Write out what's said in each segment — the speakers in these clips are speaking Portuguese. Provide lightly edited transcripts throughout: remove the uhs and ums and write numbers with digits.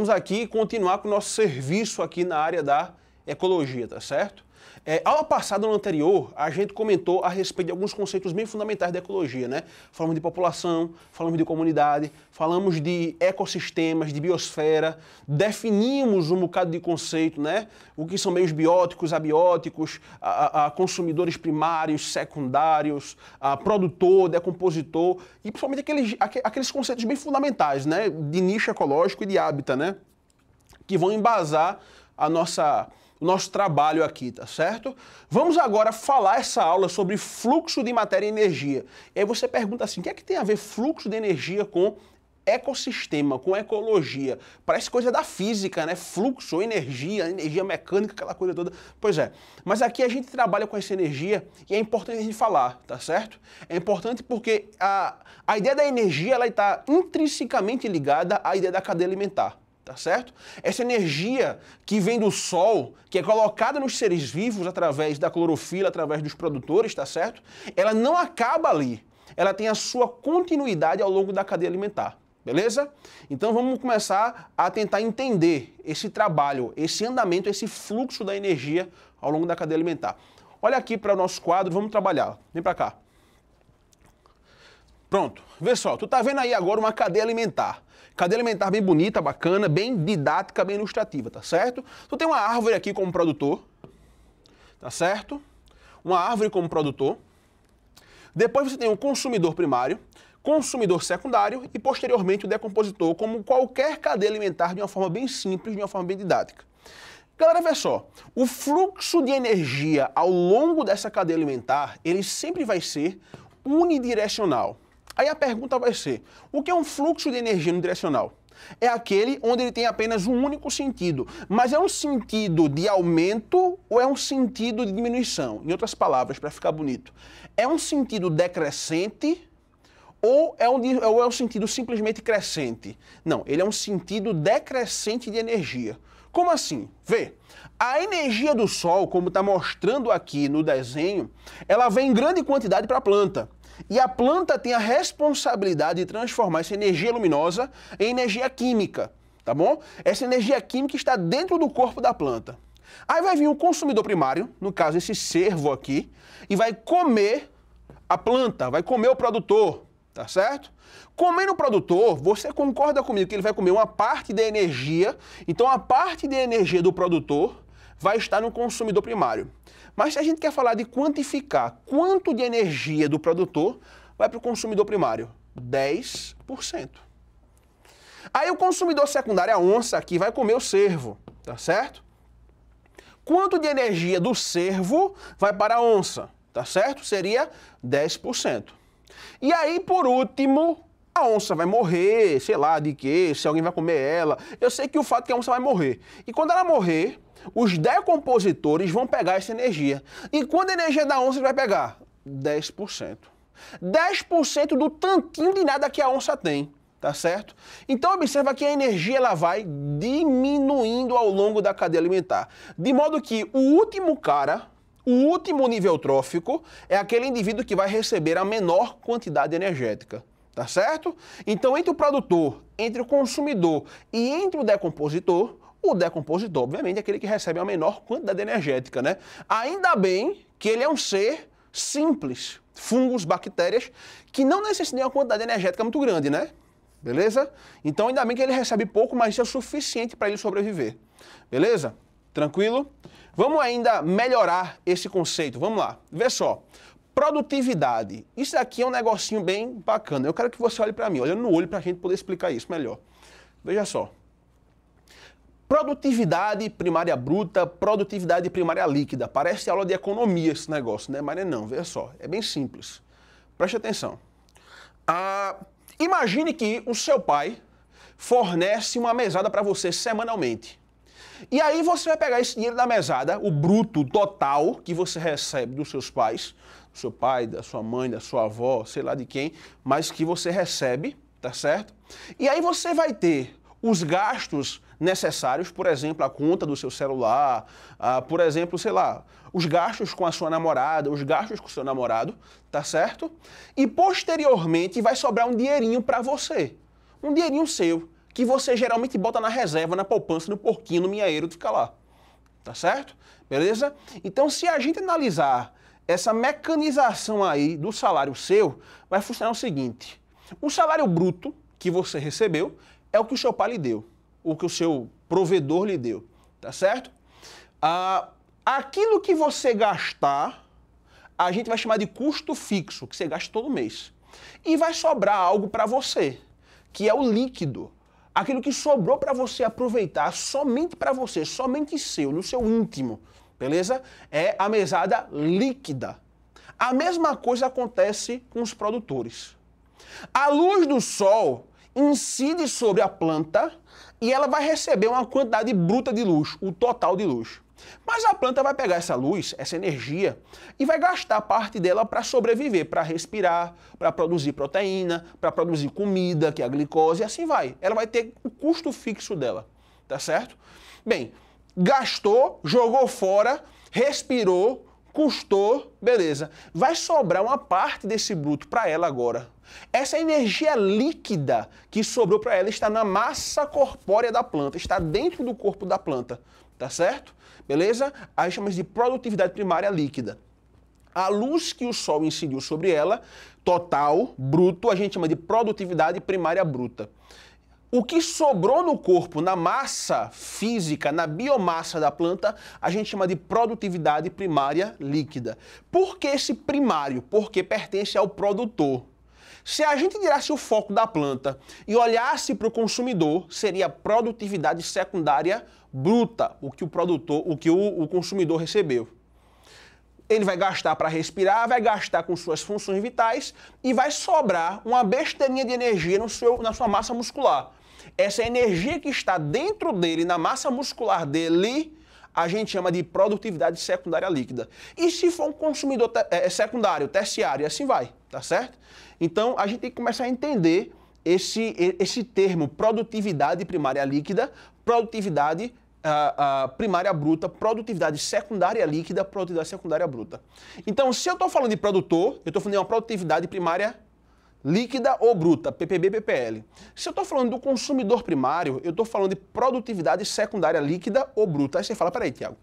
vamos aqui continuar com o nosso serviço aqui na área da ecologia, tá certo? Aula passada, no anterior, a gente comentou a respeito de alguns conceitos bem fundamentais da ecologia, né? Falamos de população, falamos de comunidade, falamos de ecossistemas, de biosfera, definimos um bocado de conceito, né? O que são meios bióticos, abióticos, consumidores primários, secundários, produtor, decompositor, e principalmente aqueles conceitos bem fundamentais, né? De nicho ecológico e de hábitat, né? Que vão embasar o nosso trabalho aqui, tá certo? Vamos agora falar essa aula sobre fluxo de matéria e energia. E aí você pergunta assim, o que é que tem a ver fluxo de energia com ecossistema, com ecologia? Parece coisa da física, né? Fluxo, energia mecânica, aquela coisa toda. Pois é, mas aqui a gente trabalha com essa energia e é importante a gente falar, tá certo? É importante porque a ideia da energia, ela está intrinsecamente ligada à ideia da cadeia alimentar. Tá certo? Essa energia que vem do sol, que é colocada nos seres vivos através da clorofila, através dos produtores, tá certo? Ela não acaba ali. Ela tem a sua continuidade ao longo da cadeia alimentar. Beleza? Então vamos começar a tentar entender esse trabalho, esse andamento, esse fluxo da energia ao longo da cadeia alimentar. Olha aqui para o nosso quadro, vamos trabalhar. Vem para cá. Pronto. Vê só, tu tá vendo aí agora uma cadeia alimentar. Cadeia alimentar bem bonita, bacana, bem didática, bem ilustrativa, tá certo? Tu tem uma árvore aqui como produtor, tá certo? Uma árvore como produtor. Depois você tem um consumidor primário, consumidor secundário e posteriormente o decompositor, como qualquer cadeia alimentar de uma forma bem simples, de uma forma bem didática. Galera, vê só, o fluxo de energia ao longo dessa cadeia alimentar, ele sempre vai ser unidirecional. Aí a pergunta vai ser, o que é um fluxo de energia unidirecional? É aquele onde ele tem apenas um único sentido, mas é um sentido de aumento ou é um sentido de diminuição? Em outras palavras, para ficar bonito, é um sentido decrescente ou é um sentido simplesmente crescente? Não, ele é um sentido decrescente de energia. Como assim? Vê, a energia do Sol, como está mostrando aqui no desenho, ela vem em grande quantidade para a planta. E a planta tem a responsabilidade de transformar essa energia luminosa em energia química, tá bom? Essa energia química está dentro do corpo da planta. Aí vai vir um consumidor primário, no caso esse cervo aqui, e vai comer a planta, vai comer o produtor, tá certo? Comendo o produtor, você concorda comigo que ele vai comer uma parte da energia, então a parte da energia do produtor vai estar no consumidor primário. Mas se a gente quer falar de quantificar quanto de energia do produtor vai para o consumidor primário, 10%. Aí o consumidor secundário, a onça aqui, vai comer o cervo, tá certo? Quanto de energia do cervo vai para a onça, tá certo? Seria 10%. E aí, por último, a onça vai morrer, sei lá, de quê, se alguém vai comer ela. Eu sei que o fato é que a onça vai morrer. E quando ela morrer, os decompositores vão pegar essa energia. E quando a energia da onça vai pegar? 10%. 10% do tanquinho de nada que a onça tem, tá certo? Então observa que a energia ela vai diminuindo ao longo da cadeia alimentar. De modo que o último cara, o último nível trófico, é aquele indivíduo que vai receber a menor quantidade energética. Tá certo? Então, entre o produtor, entre o consumidor e entre o decompositor, obviamente, é aquele que recebe a menor quantidade energética, né? Ainda bem que ele é um ser simples, fungos, bactérias, que não necessitam de uma quantidade energética muito grande, né? Beleza? Então, ainda bem que ele recebe pouco, mas isso é o suficiente para ele sobreviver. Beleza? Tranquilo? Vamos ainda melhorar esse conceito. Vamos lá. Vê só. Produtividade. Isso aqui é um negocinho bem bacana. Eu quero que você olhe para mim, olhando no olho para a gente poder explicar isso melhor. Veja só. Produtividade primária bruta, produtividade primária líquida. Parece aula de economia esse negócio, né? Mas não, veja só. É bem simples. Preste atenção. Imagine que o seu pai fornece uma mesada para você semanalmente. E aí você vai pegar esse dinheiro da mesada, o bruto total que você recebe dos seus pais, do seu pai, da sua mãe, da sua avó, sei lá de quem, mas que você recebe, tá certo? E aí você vai ter os gastos necessários, por exemplo, a conta do seu celular, por exemplo, sei lá, os gastos com a sua namorada, os gastos com o seu namorado, tá certo? E posteriormente vai sobrar um dinheirinho para você, um dinheirinho seu, que você geralmente bota na reserva, na poupança, no porquinho, no minhaeiro, fica lá. Tá certo? Beleza? Então, se a gente analisar essa mecanização aí do salário seu, vai funcionar o seguinte. O salário bruto que você recebeu é o que o seu pai lhe deu, o que o seu provedor lhe deu, tá certo? Aquilo que você gastar, a gente vai chamar de custo fixo, que você gasta todo mês. E vai sobrar algo para você, que é o líquido. Aquilo que sobrou para você aproveitar somente para você, somente seu, no seu íntimo, beleza? É a mesada líquida. A mesma coisa acontece com os produtores. A luz do sol incide sobre a planta e ela vai receber uma quantidade bruta de luz, o total de luz. Mas a planta vai pegar essa luz, essa energia, e vai gastar parte dela para sobreviver, para respirar, para produzir proteína, para produzir comida, que é a glicose, e assim vai. Ela vai ter o custo fixo dela, tá certo? Bem, gastou, jogou fora, respirou, custou, beleza. Vai sobrar uma parte desse bruto para ela agora. Essa energia líquida que sobrou para ela está na massa corpórea da planta, está dentro do corpo da planta, tá certo? Beleza? Aí chamamos de produtividade primária líquida. A luz que o sol incidiu sobre ela, total, bruto, a gente chama de produtividade primária bruta. O que sobrou no corpo, na massa física, na biomassa da planta, a gente chama de produtividade primária líquida. Por que esse primário? Porque pertence ao produtor. Se a gente tirasse o foco da planta e olhasse para o consumidor, seria produtividade secundária bruta, o que o consumidor recebeu. Ele vai gastar para respirar, vai gastar com suas funções vitais e vai sobrar uma besteirinha de energia na sua massa muscular. Essa energia que está dentro dele, na massa muscular dele, a gente chama de produtividade secundária líquida. E se for um consumidor secundário, terciário, e assim vai, tá certo? Então, a gente tem que começar a entender esse termo, produtividade primária líquida, produtividade primária bruta, produtividade secundária líquida, produtividade secundária bruta. Então, se eu estou falando de produtor, eu estou falando de uma produtividade primária líquida ou bruta, PPB, PPL. Se eu estou falando do consumidor primário, eu estou falando de produtividade secundária líquida ou bruta. Aí você fala, peraí, Tiago,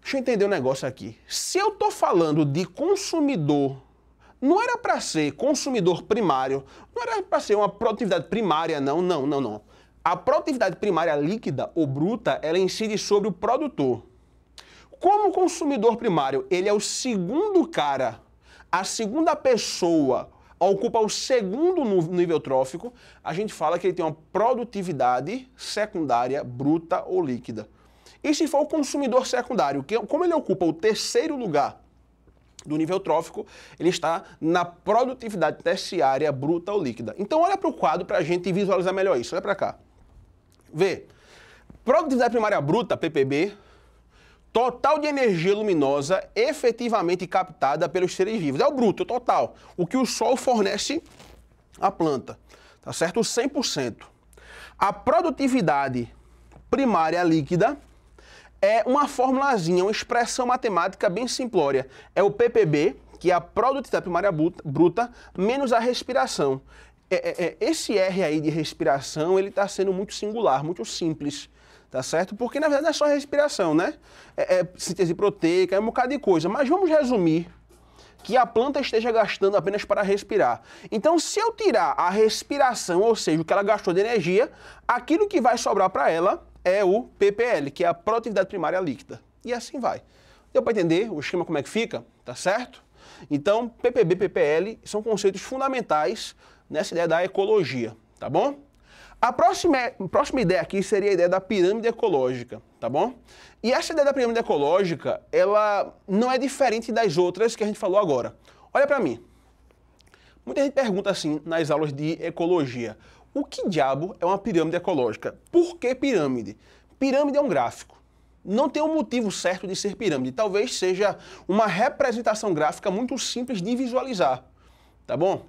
deixa eu entender um negócio aqui. Se eu estou falando de consumidor, não era para ser consumidor primário, não era para ser uma produtividade primária, não. A produtividade primária líquida ou bruta, ela incide sobre o produtor. Como consumidor primário, ele é o segundo cara, a segunda pessoa, ocupa o segundo nível trófico, a gente fala que ele tem uma produtividade secundária bruta ou líquida. E se for o consumidor secundário, como ele ocupa o terceiro lugar do nível trófico, ele está na produtividade terciária bruta ou líquida. Então olha para o quadro para a gente visualizar melhor isso. Olha para cá. Vê. Produtividade primária bruta, PPB, total de energia luminosa efetivamente captada pelos seres vivos. É o bruto, o total. O que o sol fornece à planta. Tá certo? 100%. A produtividade primária líquida é uma formulazinha, uma expressão matemática bem simplória. É o PPB, que é a produtividade primária bruta, menos a respiração. Esse R aí de respiração, ele está sendo muito singular, muito simples. Tá certo? Porque, na verdade, não é só respiração, né? Síntese proteica, é um bocado de coisa. Mas vamos resumir que a planta esteja gastando apenas para respirar. Então, se eu tirar a respiração, ou seja, o que ela gastou de energia, aquilo que vai sobrar para ela é o PPL, que é a produtividade primária líquida. E assim vai. Deu para entender o esquema como é que fica? Tá certo? Então, PPB, PPL são conceitos fundamentais nessa ideia da ecologia, tá bom? A próxima ideia aqui seria a ideia da pirâmide ecológica, tá bom? E essa ideia da pirâmide ecológica, ela não é diferente das outras que a gente falou agora. Olha para mim. Muita gente pergunta assim nas aulas de ecologia, o que diabo é uma pirâmide ecológica? Por que pirâmide? Pirâmide é um gráfico. Não tem um motivo certo de ser pirâmide. Talvez seja uma representação gráfica muito simples de visualizar, tá bom?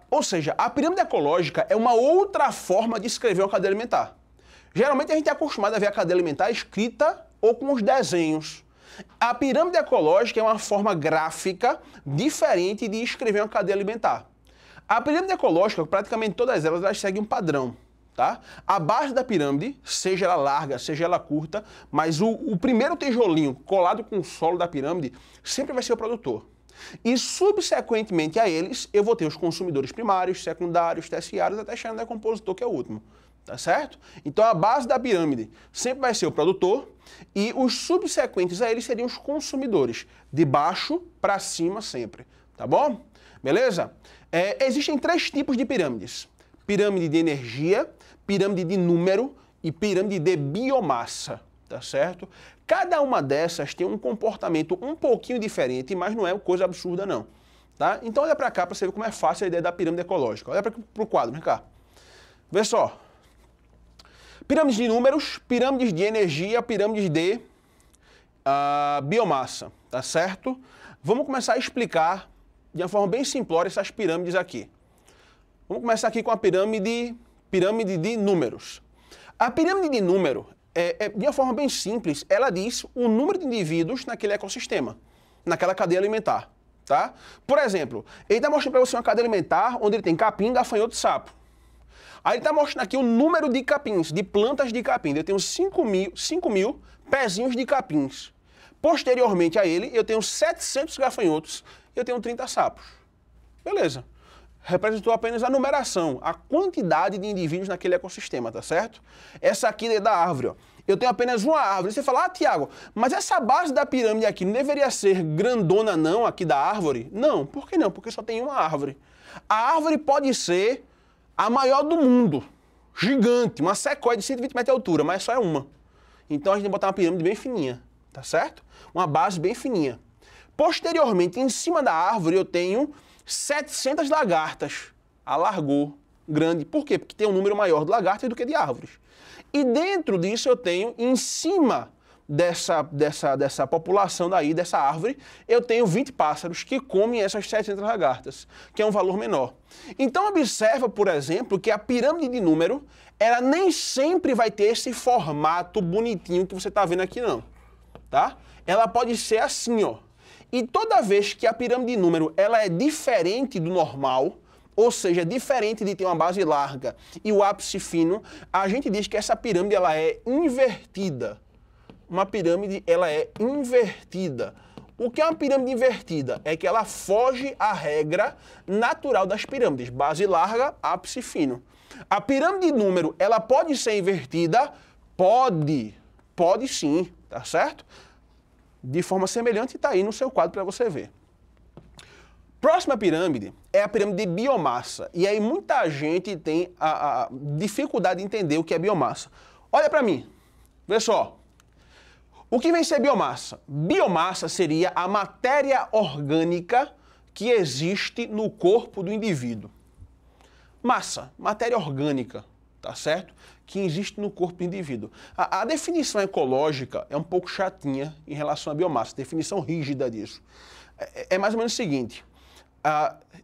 Ou seja, a pirâmide ecológica é uma outra forma de escrever uma cadeia alimentar. Geralmente a gente é acostumado a ver a cadeia alimentar escrita ou com os desenhos. A pirâmide ecológica é uma forma gráfica diferente de escrever uma cadeia alimentar. A pirâmide ecológica, praticamente todas elas seguem um padrão, tá? A base da pirâmide, seja ela larga, seja ela curta, mas o primeiro tijolinho colado com o solo da pirâmide sempre vai ser o produtor. E, subsequentemente a eles, eu vou ter os consumidores primários, secundários, terciários, até chegar no decompositor, que é o último. Tá certo? Então, a base da pirâmide sempre vai ser o produtor e os subsequentes a eles seriam os consumidores, de baixo para cima sempre. Tá bom? Beleza? Existem 3 tipos de pirâmides. Pirâmide de energia, pirâmide de número e pirâmide de biomassa. Tá certo? Cada uma dessas tem um comportamento um pouquinho diferente, mas não é coisa absurda não. Tá? Então olha para cá para você ver como é fácil a ideia da pirâmide ecológica. Olha para o quadro, vem cá. Vê só. Pirâmides de números, pirâmides de energia, pirâmides de biomassa. Tá certo? Vamos começar a explicar de uma forma bem simplória essas pirâmides aqui. Vamos começar aqui com a pirâmide de números. A pirâmide de número, de uma forma bem simples, ela diz o número de indivíduos naquele ecossistema, naquela cadeia alimentar. Tá? Por exemplo, ele está mostrando para você uma cadeia alimentar onde ele tem capim, gafanhoto e sapo. Aí ele está mostrando aqui o número de capins, de plantas de capim. Eu tenho 5 mil pezinhos de capins. Posteriormente a ele, eu tenho 700 gafanhotos e eu tenho 30 sapos. Beleza. Representou apenas a numeração, a quantidade de indivíduos naquele ecossistema, tá certo? Essa aqui é da árvore, ó. Eu tenho apenas uma árvore. Você fala, Tiago, mas essa base da pirâmide aqui não deveria ser grandona não, aqui da árvore? Não, por que não? Porque só tem uma árvore. A árvore pode ser a maior do mundo, gigante, uma sequoia de 120 metros de altura, mas só é uma. Então a gente tem que botar uma pirâmide bem fininha, tá certo? Uma base bem fininha. Posteriormente, em cima da árvore, eu tenho 700 lagartas. Alargou, grande. Por quê? Porque tem um número maior de lagartas do que de árvores. E dentro disso eu tenho, em cima dessa população daí, dessa árvore, eu tenho 20 pássaros que comem essas 700 lagartas, que é um valor menor. Então observa, por exemplo, que a pirâmide de número, ela nem sempre vai ter esse formato bonitinho que você está vendo aqui não, tá? Ela pode ser assim, ó. E toda vez que a pirâmide de número, ela é diferente do normal, ou seja, diferente de ter uma base larga e o ápice fino, a gente diz que essa pirâmide, ela é invertida. Uma pirâmide, ela é invertida. O que é uma pirâmide invertida? É que ela foge à regra natural das pirâmides. Base larga, ápice fino. A pirâmide de número, ela pode ser invertida? Pode. Pode sim, tá certo? De forma semelhante, está aí no seu quadro para você ver. Próxima pirâmide é a pirâmide de biomassa. E aí muita gente tem a dificuldade de entender o que é biomassa. Olha para mim. Vê só. O que vem ser biomassa? Biomassa seria a matéria orgânica que existe no corpo do indivíduo. Massa, matéria orgânica, tá certo? Que existe no corpo do indivíduo. A definição ecológica é um pouco chatinha em relação à biomassa, definição rígida disso. É mais ou menos o seguinte,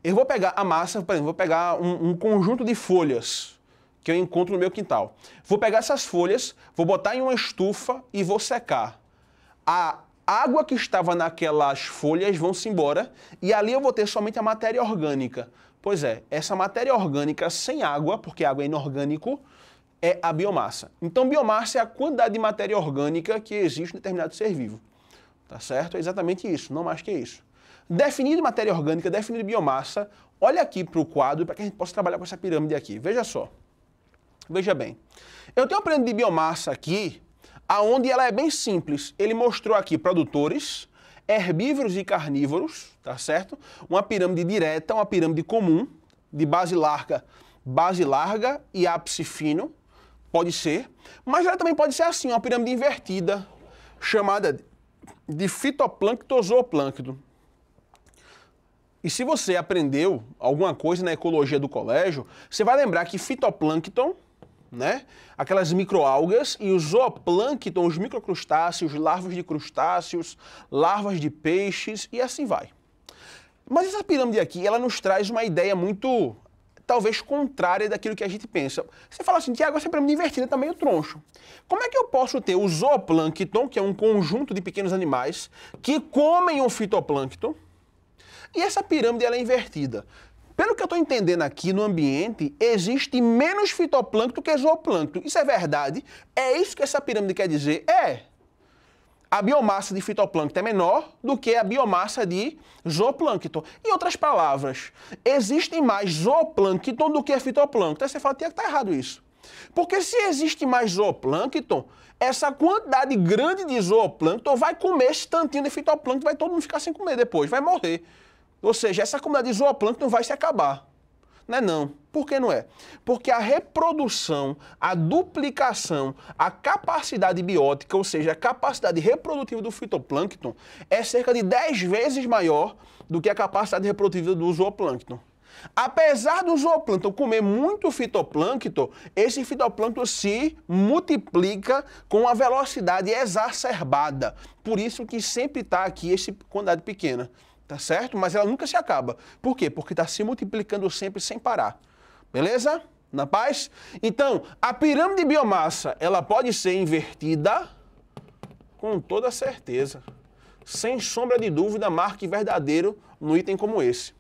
eu vou pegar a massa, por exemplo, vou pegar um conjunto de folhas que eu encontro no meu quintal. Vou pegar essas folhas, vou botar em uma estufa e vou secar. A água que estava naquelas folhas vão-se embora e ali eu vou ter somente a matéria orgânica. Pois é, essa matéria orgânica sem água, porque água é inorgânico, é a biomassa. Então, biomassa é a quantidade de matéria orgânica que existe em determinado ser vivo. Tá certo? É exatamente isso, não mais que isso. Definido matéria orgânica, definido biomassa, olha aqui para o quadro para que a gente possa trabalhar com essa pirâmide aqui. Veja só. Veja bem. Eu tenho uma pirâmide de biomassa aqui, aonde ela é bem simples. Ele mostrou aqui produtores, herbívoros e carnívoros, tá certo? Uma pirâmide direta, uma pirâmide comum, de base larga e ápice fino, pode ser. Mas ela também pode ser assim, uma pirâmide invertida, chamada de fitoplâncton zooplâncton. E se você aprendeu alguma coisa na ecologia do colégio, você vai lembrar que fitoplâncton, né? Aquelas microalgas, e o zooplâncton, os microcrustáceos, larvas de crustáceos, larvas de peixes e assim vai. Mas essa pirâmide aqui, ela nos traz uma ideia muito, talvez, contrária daquilo que a gente pensa. Você fala assim, Tiago, essa pirâmide invertida está meio troncho. Como é que eu posso ter o zooplâncton, que é um conjunto de pequenos animais, que comem o fitoplâncton, e essa pirâmide ela é invertida? Pelo que eu estou entendendo aqui no ambiente, existe menos fitoplâncton que zooplâncton. Isso é verdade? É isso que essa pirâmide quer dizer? É. A biomassa de fitoplâncton é menor do que a biomassa de zooplâncton. Em outras palavras, existe mais zooplâncton do que fitoplâncton. Aí você fala, Tiago, tá errado isso. Porque se existe mais zooplâncton, essa quantidade grande de zooplâncton vai comer esse tantinho de fitoplâncton, vai todo mundo ficar sem comer depois, vai morrer. Ou seja, essa comunidade de zooplâncton vai se acabar. Não é não. Por que não é? Porque a reprodução, a duplicação, a capacidade biótica, ou seja, a capacidade reprodutiva do fitoplâncton é cerca de 10 vezes maior do que a capacidade reprodutiva do zooplâncton. Apesar do zooplâncton comer muito fitoplâncton, esse fitoplâncton se multiplica com uma velocidade exacerbada. Por isso que sempre está aqui essa quantidade pequena. Tá certo? Mas ela nunca se acaba. Por quê? Porque está se multiplicando sempre sem parar. Beleza? Na paz? Então, a pirâmide de biomassa, ela pode ser invertida com toda certeza. Sem sombra de dúvida, marque verdadeiro no item como esse.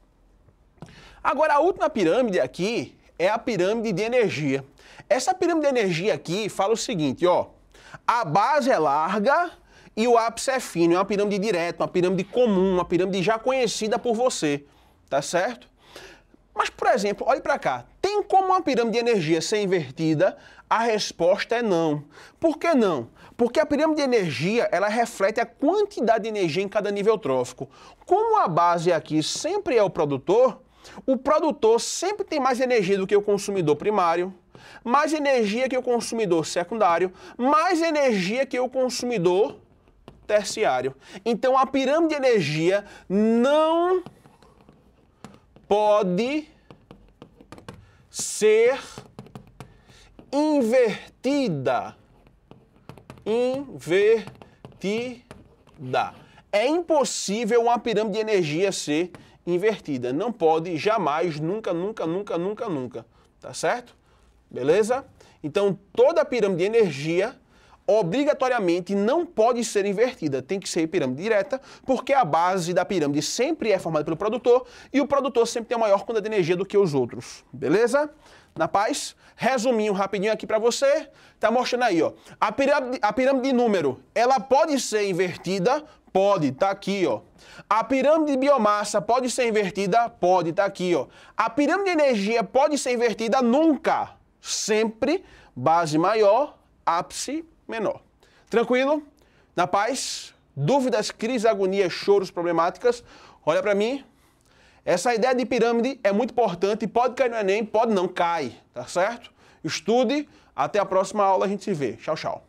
Agora, a última pirâmide aqui é a pirâmide de energia. Essa pirâmide de energia aqui fala o seguinte, ó. A base é larga e o ápice é fino, é uma pirâmide direta, uma pirâmide comum, uma pirâmide já conhecida por você, tá certo? Mas, por exemplo, olhe para cá, tem como uma pirâmide de energia ser invertida? A resposta é não. Por que não? Porque a pirâmide de energia, ela reflete a quantidade de energia em cada nível trófico. Como a base aqui sempre é o produtor sempre tem mais energia do que o consumidor primário, mais energia que o consumidor secundário, mais energia que o consumidor terciário. Então, a pirâmide de energia não pode ser invertida. É impossível uma pirâmide de energia ser invertida. Não pode, jamais, nunca. Tá certo? Beleza? Então, toda a pirâmide de energia obrigatoriamente não pode ser invertida, tem que ser pirâmide direta, porque a base da pirâmide sempre é formada pelo produtor e o produtor sempre tem a maior quantidade de energia do que os outros, beleza? Na paz? Resuminho rapidinho aqui para você, tá mostrando aí, ó. A pirâmide de número, ela pode ser invertida? Pode, tá aqui, ó. A pirâmide de biomassa pode ser invertida? Pode, tá aqui, ó. A pirâmide de energia pode ser invertida? Nunca. Sempre base maior, ápice menor. Tranquilo? Na paz? Dúvidas, crises, agonias, choros, problemáticas? Olha para mim. Essa ideia de pirâmide é muito importante. Pode cair no Enem, pode não, cai. Tá certo? Estude. Até a próxima aula, a gente se vê. Tchau, tchau.